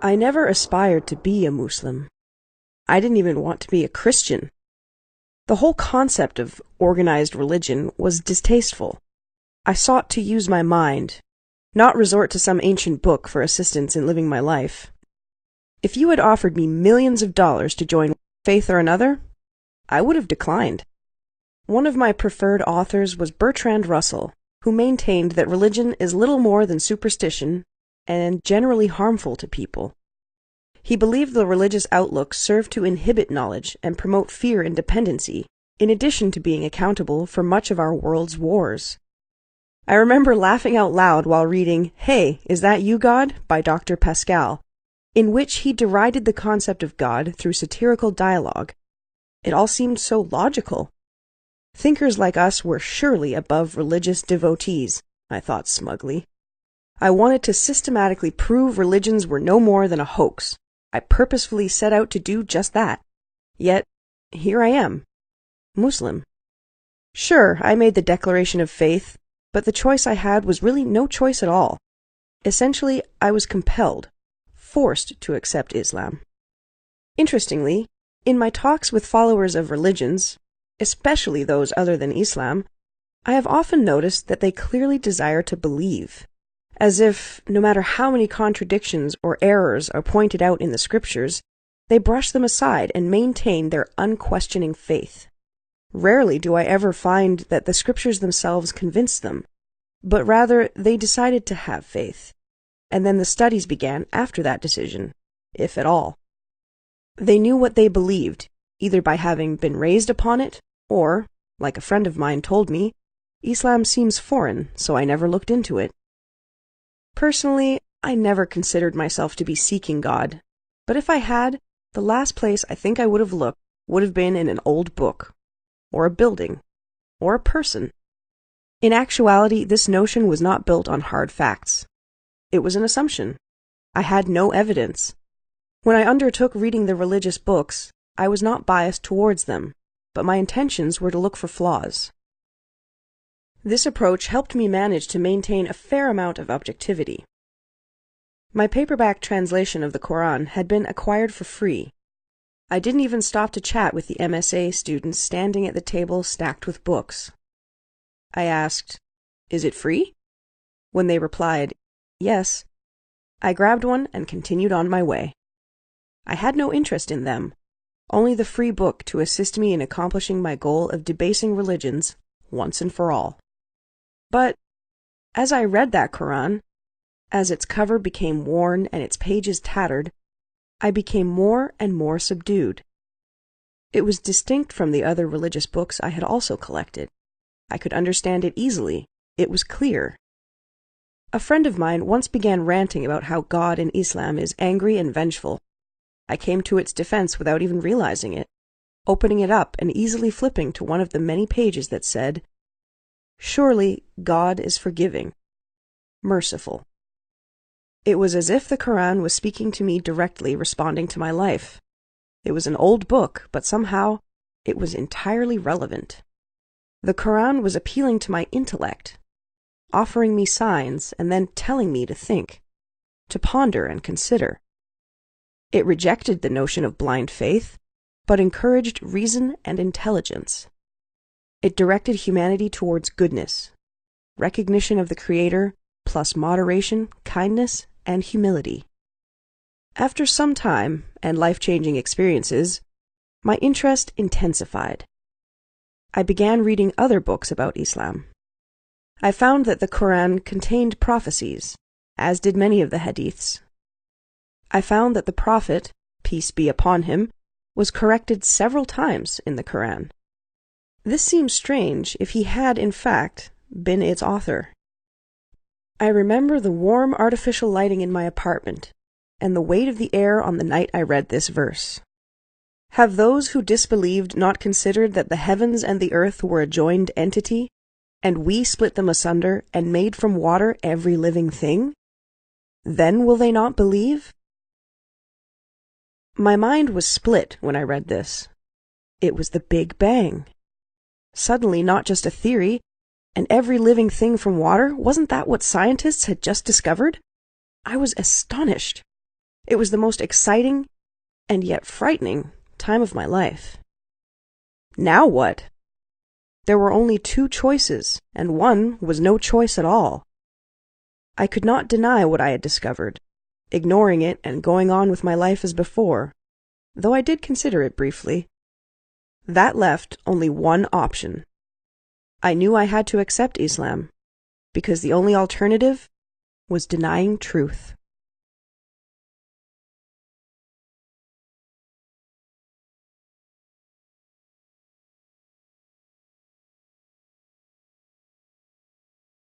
I never aspired to be a Muslim. I didn't even want to be a Christian. The whole concept of organized religion was distasteful. I sought to use my mind, not resort to some ancient book for assistance in living my life. If you had offered me millions of dollars to join one faith or another, I would have declined. One of my preferred authors was Bertrand Russell, who maintained that religion is little more than superstition and generally harmful to people. He believed the religious outlook served to inhibit knowledge and promote fear and dependency, in addition to being accountable for much of our world's wars. I remember laughing out loud while reading "Hey, is that you, God?" by Dr. Pascal, in which he derided the concept of God through satirical dialogue. It all seemed so logical. Thinkers like us were surely above religious devotees, I thought smugly. I wanted to systematically prove religions were no more than a hoax. I purposefully set out to do just that. Yet, here I am, Muslim. Sure, I made the declaration of faith, but the choice I had was really no choice at all. Essentially, I was compelled, forced to accept Islam. Interestingly, in my talks with followers of religions, especially those other than Islam, I have often noticed that they clearly desire to believe, as if, no matter how many contradictions or errors are pointed out in the scriptures, they brush them aside and maintain their unquestioning faith. Rarely do I ever find that the scriptures themselves convinced them, but rather they decided to have faith, and then the studies began after that decision, if at all. They knew what they believed, either by having been raised upon it, or, like a friend of mine told me, Islam seems foreign, so I never looked into it. Personally, I never considered myself to be seeking God, but if I had, the last place I think I would have looked would have been in an old book, or a building, or a person. In actuality, this notion was not built on hard facts. It was an assumption. I had no evidence. When I undertook reading the religious books, I was not biased towards them, but my intentions were to look for flaws. This approach helped me manage to maintain a fair amount of objectivity. My paperback translation of the Quran had been acquired for free. I didn't even stop to chat with the MSA students standing at the table stacked with books. I asked, "Is it free?" When they replied, "Yes," I grabbed one and continued on my way. I had no interest in them, only the free book to assist me in accomplishing my goal of debasing religions once and for all. But, as I read that Quran, as its cover became worn and its pages tattered, I became more and more subdued. It was distinct from the other religious books I had also collected. I could understand it easily. It was clear. A friend of mine once began ranting about how God in Islam is angry and vengeful. I came to its defense without even realizing it, opening it up and easily flipping to one of the many pages that said, "Surely God is forgiving, merciful." It was as if the Quran was speaking to me directly, responding to my life. It was an old book, but somehow it was entirely relevant. The Quran was appealing to my intellect, offering me signs and then telling me to think, to ponder and consider. It rejected the notion of blind faith, but encouraged reason and intelligence. It directed humanity towards goodness, recognition of the Creator, plus moderation, kindness, and humility. After some time and life-changing experiences, my interest intensified. I began reading other books about Islam. I found that the Quran contained prophecies, as did many of the hadiths. I found that the Prophet, peace be upon him, was corrected several times in the Quran. This seems strange if he had, in fact, been its author. I remember the warm artificial lighting in my apartment, and the weight of the air on the night I read this verse. Have those who disbelieved not considered that the heavens and the earth were a joined entity, and we split them asunder and made from water every living thing? Then will they not believe? My mind was split when I read this. It was the Big Bang. Suddenly not just a theory, and every living thing from water, wasn't that what scientists had just discovered? I was astonished. It was the most exciting and yet frightening time of my life. Now what? There were only two choices, and one was no choice at all. I could not deny what I had discovered, ignoring it and going on with my life as before, though I did consider it briefly. That left only one option. I knew I had to accept Islam, because the only alternative was denying truth.